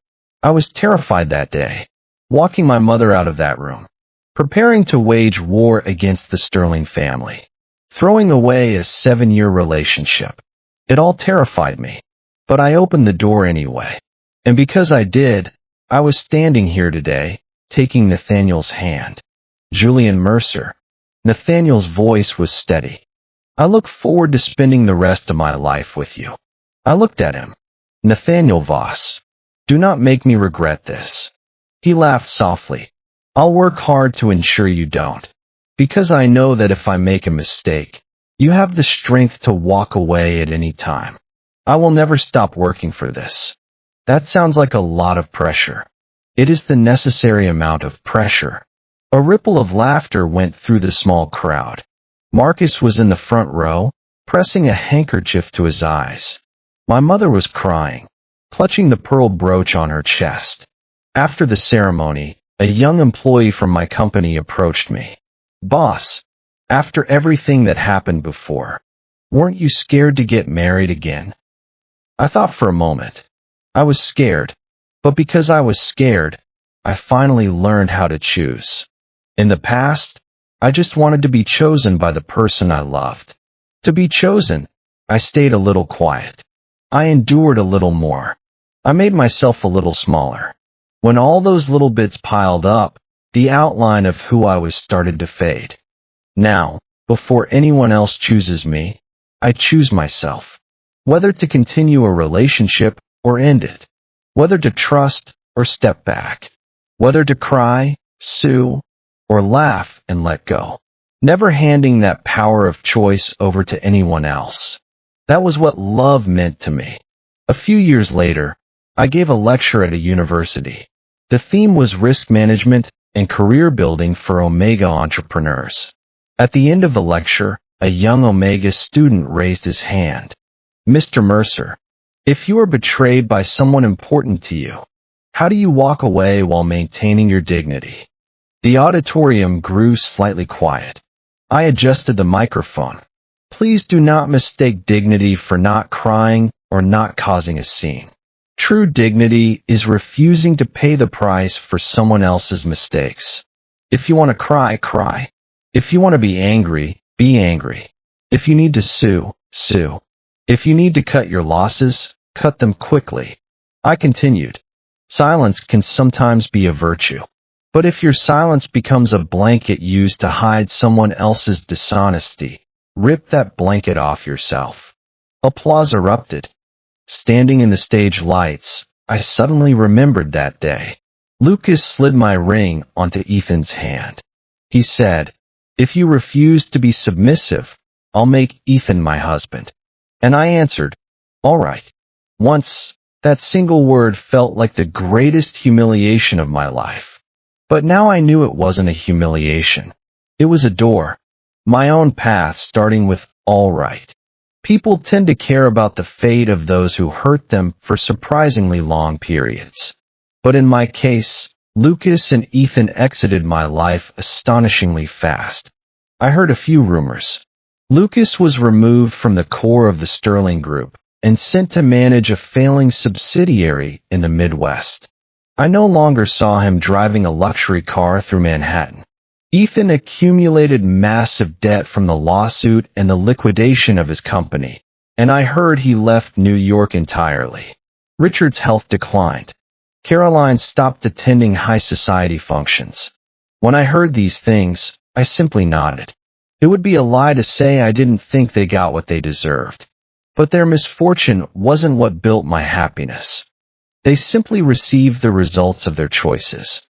I was terrified that day, walking my mother out of that room, preparing to wage war against the Sterling family, throwing away a 7-year relationship. It all terrified me, but I opened the door anyway. And because I did, I was standing here today, taking Nathaniel's hand. Julian Mercer. Nathaniel's voice was steady. I look forward to spending the rest of my life with you. I looked at him. Nathaniel Voss. Do not make me regret this. He laughed softly. I'll work hard to ensure you don't. Because I know that if I make a mistake, you have the strength to walk away at any time. I will never stop working for this. That sounds like a lot of pressure. It is the necessary amount of pressure. A ripple of laughter went through the small crowd. Marcus was in the front row, pressing a handkerchief to his eyes. My mother was crying, clutching the pearl brooch on her chest. After the ceremony, a young employee from my company approached me. Boss, after everything that happened before, weren't you scared to get married again? I thought for a moment. I was scared, but because I was scared, I finally learned how to choose. In the past, I just wanted to be chosen by the person I loved. To be chosen, I stayed a little quiet. I endured a little more. I made myself a little smaller. When all those little bits piled up, the outline of who I was started to fade. Now, before anyone else chooses me, I choose myself. Whether to continue a relationship or end it. Whether to trust or step back. Whether to cry, sue, or laugh and let go. Never handing that power of choice over to anyone else. That was what love meant to me. A few years later, I gave a lecture at a university. The theme was risk management and career building for Omega entrepreneurs. At the end of the lecture, a young Omega student raised his hand. Mr. Mercer, if you are betrayed by someone important to you, how do you walk away while maintaining your dignity? The auditorium grew slightly quiet. I adjusted the microphone. Please do not mistake dignity for not crying or not causing a scene. True dignity is refusing to pay the price for someone else's mistakes. If you want to cry, cry. If you want to be angry, be angry. If you need to sue, sue. If you need to cut your losses, cut them quickly. I continued. Silence can sometimes be a virtue. But if your silence becomes a blanket used to hide someone else's dishonesty, rip that blanket off yourself. Applause erupted. Standing in the stage lights, I suddenly remembered that day. Lucas slid my ring onto Ethan's hand. He said, if you refuse to be submissive, I'll make Ethan my husband. And I answered, all right. Once, that single word felt like the greatest humiliation of my life. But now I knew it wasn't a humiliation. It was a door. My own path starting with all right. People tend to care about the fate of those who hurt them for surprisingly long periods. But in my case, Lucas and Ethan exited my life astonishingly fast. I heard a few rumors. Lucas was removed from the core of the Sterling Group, and sent to manage a failing subsidiary in the Midwest. I no longer saw him driving a luxury car through Manhattan. Ethan accumulated massive debt from the lawsuit and the liquidation of his company, and I heard he left New York entirely. Richard's health declined. Caroline stopped attending high society functions. When I heard these things, I simply nodded. It would be a lie to say I didn't think they got what they deserved. But their misfortune wasn't what built my happiness. They simply received the results of their choices.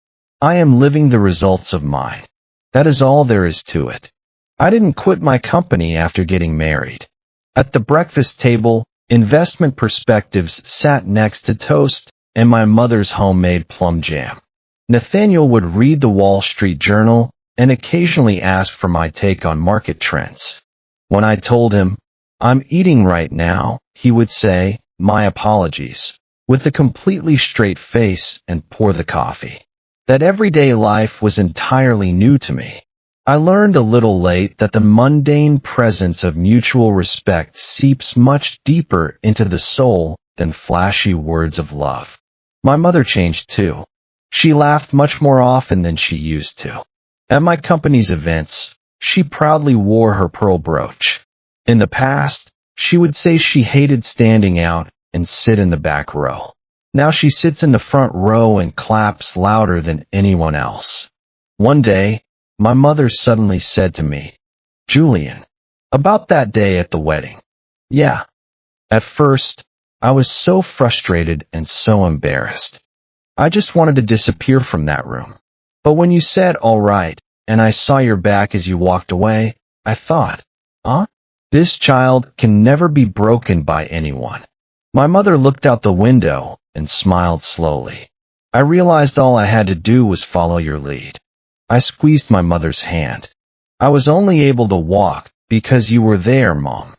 I am living the results of mine. That is all there is to it. I didn't quit my company after getting married. At the breakfast table, investment perspectives sat next to toast and my mother's homemade plum jam. Nathaniel would read the Wall Street Journal and occasionally ask for my take on market trends. When I told him, "I'm eating right now," he would say, "My apologies," with a completely straight face and pour the coffee. That everyday life was entirely new to me. I learned a little late that the mundane presence of mutual respect seeps much deeper into the soul than flashy words of love. My mother changed too. She laughed much more often than she used to. At my company's events, she proudly wore her pearl brooch. In the past, she would say she hated standing out and sit in the back row. Now she sits in the front row and claps louder than anyone else. One day, my mother suddenly said to me, "Julian, about that day at the wedding." Yeah. At first, I was so frustrated and so embarrassed. I just wanted to disappear from that room. But when you said, "All right," and I saw your back as you walked away, I thought, this child can never be broken by anyone. My mother looked out the window and smiled slowly. I realized all I had to do was follow your lead. I squeezed my mother's hand. I was only able to walk because you were there, Mom.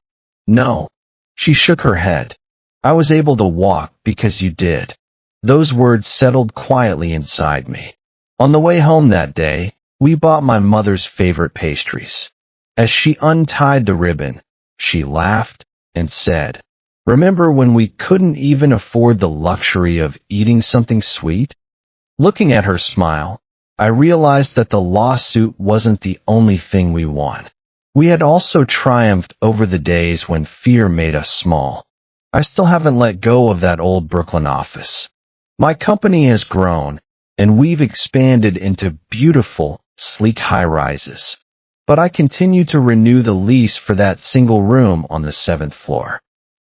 No. She shook her head. I was able to walk because you did. Those words settled quietly inside me. On the way home that day, we bought my mother's favorite pastries. As she untied the ribbon, she laughed and said, "Remember when we couldn't even afford the luxury of eating something sweet?" Looking at her smile, I realized that the lawsuit wasn't the only thing we won. We had also triumphed over the days when fear made us small. I still haven't let go of that old Brooklyn office. My company has grown, and we've expanded into beautiful, sleek high-rises. But I continue to renew the lease for that single room on the 7th floor.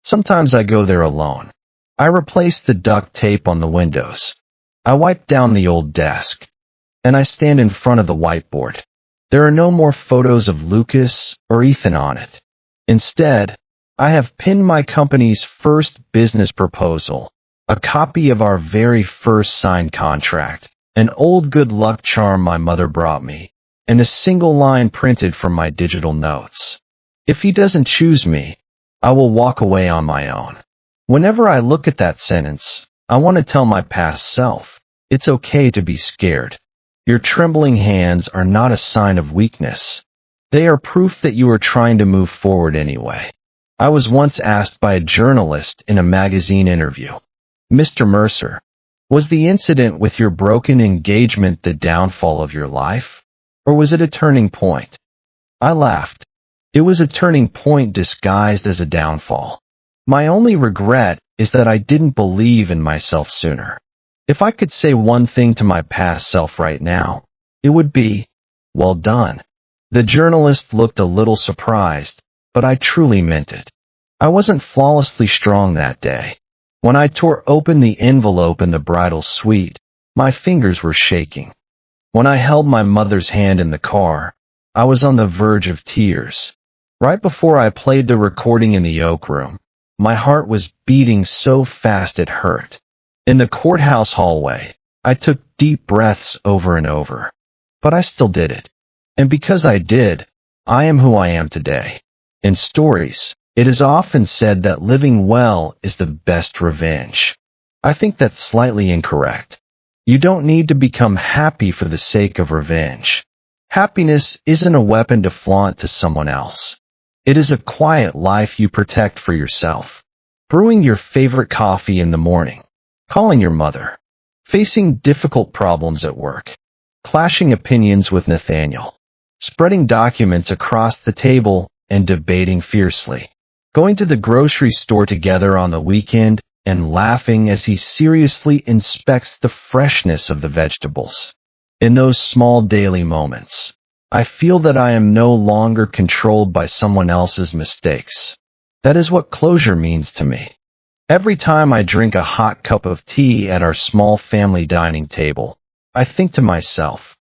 Sometimes I go there alone. I replace the duct tape on the windows. I wipe down the old desk. And I stand in front of the whiteboard. There are no more photos of Lucas or Ethan on it. Instead, I have pinned my company's first business proposal, a copy of our very first signed contract, an old good luck charm my mother brought me, and a single line printed from my digital notes. If he doesn't choose me, I will walk away on my own. Whenever I look at that sentence, I want to tell my past self, it's okay to be scared. Your trembling hands are not a sign of weakness. They are proof that you are trying to move forward anyway. I was once asked by a journalist in a magazine interview, "Mr. Mercer, was the incident with your broken engagement the downfall of your life? Or was it a turning point?" I laughed. It was a turning point disguised as a downfall. My only regret is that I didn't believe in myself sooner. If I could say one thing to my past self right now, it would be, well done. The journalist looked a little surprised, but I truly meant it. I wasn't flawlessly strong that day. When I tore open the envelope in the bridal suite, my fingers were shaking. When I held my mother's hand in the car, I was on the verge of tears. Right before I played the recording in the Oak Room, my heart was beating so fast it hurt. In the courthouse hallway, I took deep breaths over and over. But I still did it. And because I did, I am who I am today. In stories, it is often said that living well is the best revenge. I think that's slightly incorrect. You don't need to become happy for the sake of revenge. Happiness isn't a weapon to flaunt to someone else. It is a quiet life you protect for yourself. brewing your favorite coffee in the morning, calling your mother, facing difficult problems at work, clashing opinions with Nathaniel, spreading documents across the table and debating fiercely, going to the grocery store together on the weekend and laughing as he seriously inspects the freshness of the vegetables. In those small daily moments, I feel that I am no longer controlled by someone else's mistakes. That is what closure means to me. Every time I drink a hot cup of tea at our small family dining table, I think to myself,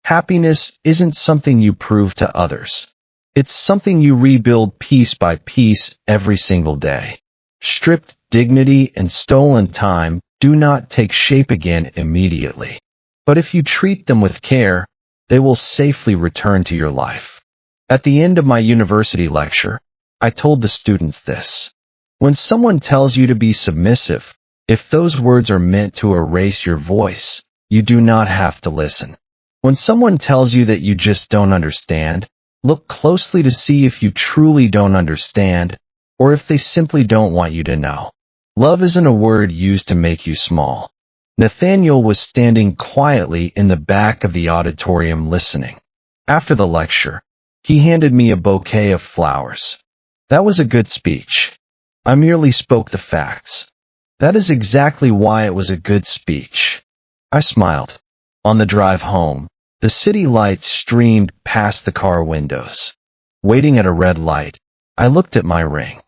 happiness isn't something you prove to others. It's something you rebuild piece by piece every single day. Stripped dignity and stolen time do not take shape again immediately. But if you treat them with care, they will safely return to your life. At the end of my university lecture, I told the students this. When someone tells you to be submissive, if those words are meant to erase your voice, you do not have to listen. When someone tells you that you just don't understand, look closely to see if you truly don't understand, or if they simply don't want you to know. Love isn't a word used to make you small. Nathaniel was standing quietly in the back of the auditorium listening. After the lecture, he handed me a bouquet of flowers. That was a good speech. I merely spoke the facts. That is exactly why it was a good speech. I smiled. On the drive home, the city lights streamed past the car windows. Waiting at a red light, I looked at my ring.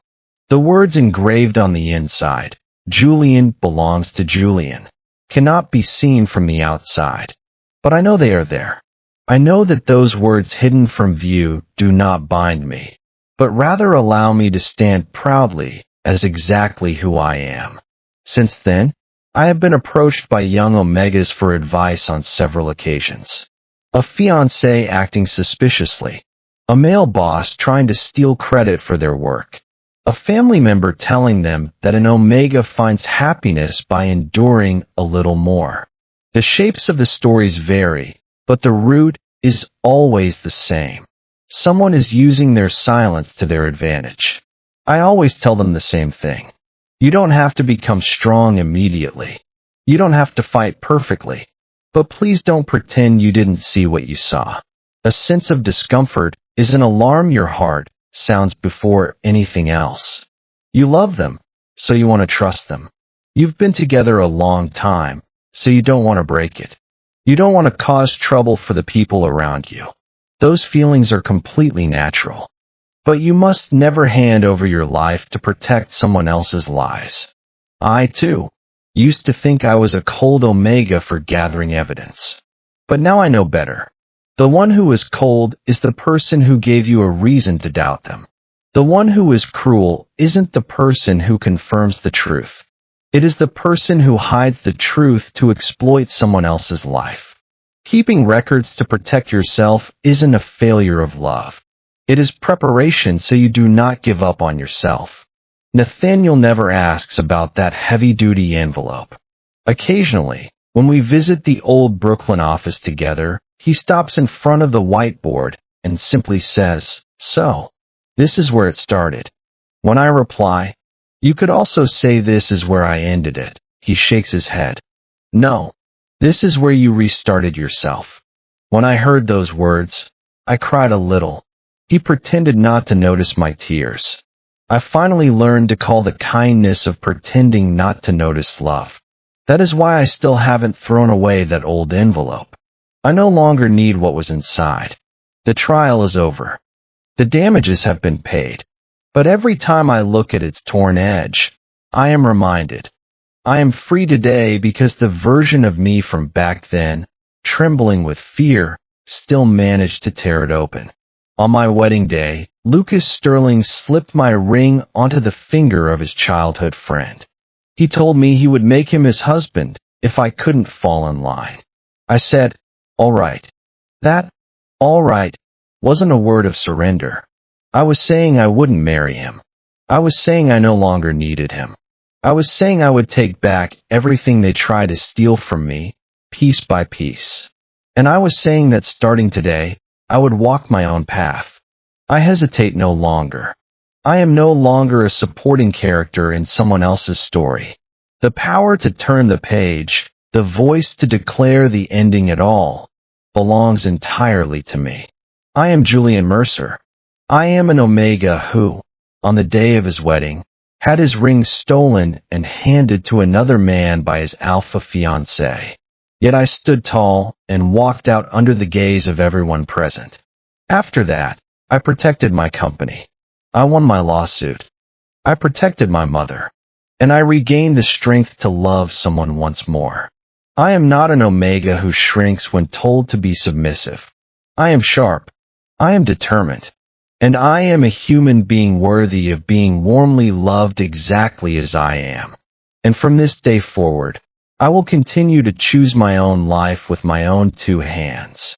The words engraved on the inside, "Julian belongs to Julian," cannot be seen from the outside. But I know they are there. I know that those words hidden from view do not bind me, but rather allow me to stand proudly as exactly who I am. Since then, I have been approached by young Omegas for advice on several occasions. A fiancé acting suspiciously, a male boss trying to steal credit for their work, a family member telling them that an Omega finds happiness by enduring a little more. The shapes of the stories vary, but the root is always the same. Someone is using their silence to their advantage. I always tell them the same thing. You don't have to become strong immediately. You don't have to fight perfectly. But please don't pretend you didn't see what you saw. A sense of discomfort is an alarm your heart sounds before anything else. You love them, so you want to trust them. You've been together a long time, so you don't want to break it. You don't want to cause trouble for the people around you. Those feelings are completely natural. But you must never hand over your life to protect someone else's lies. I, too, used to think I was a cold Omega for gathering evidence. But now I know better. The one who is cold is the person who gave you a reason to doubt them. The one who is cruel isn't the person who confirms the truth. It is the person who hides the truth to exploit someone else's life. Keeping records to protect yourself isn't a failure of love. It is preparation so you do not give up on yourself. Nathaniel never asks about that heavy-duty envelope. Occasionally, when we visit the old Brooklyn office together, he stops in front of the whiteboard and simply says, "So, this is where it started." When I reply, "You could also say this is where I ended it," he shakes his head. "No, this is where you restarted yourself." When I heard those words, I cried a little. He pretended not to notice my tears. I finally learned to call the kindness of pretending not to notice love. That is why I still haven't thrown away that old envelope. I no longer need what was inside. The trial is over. The damages have been paid. But every time I look at its torn edge, I am reminded. I am free today because the version of me from back then, trembling with fear, still managed to tear it open. On my wedding day, Lucas Sterling slipped my ring onto the finger of his childhood friend. He told me he would make him his husband if I couldn't fall in line. I said, "All right." That, "all right," wasn't a word of surrender. I was saying I wouldn't marry him. I was saying I no longer needed him. I was saying I would take back everything they tried to steal from me, piece by piece. And I was saying that starting today, I would walk my own path. I hesitate no longer. I am no longer a supporting character in someone else's story. The power to turn the page, the voice to declare the ending at all, belongs entirely to me. I am Julian Mercer. I am an Omega who, on the day of his wedding, had his ring stolen and handed to another man by his alpha fiancé. Yet I stood tall and walked out under the gaze of everyone present. After that, I protected my company. I won my lawsuit. I protected my mother. And I regained the strength to love someone once more. I am not an Omega who shrinks when told to be submissive. I am sharp. I am determined. And I am a human being worthy of being warmly loved exactly as I am. And from this day forward, I will continue to choose my own life with my own two hands.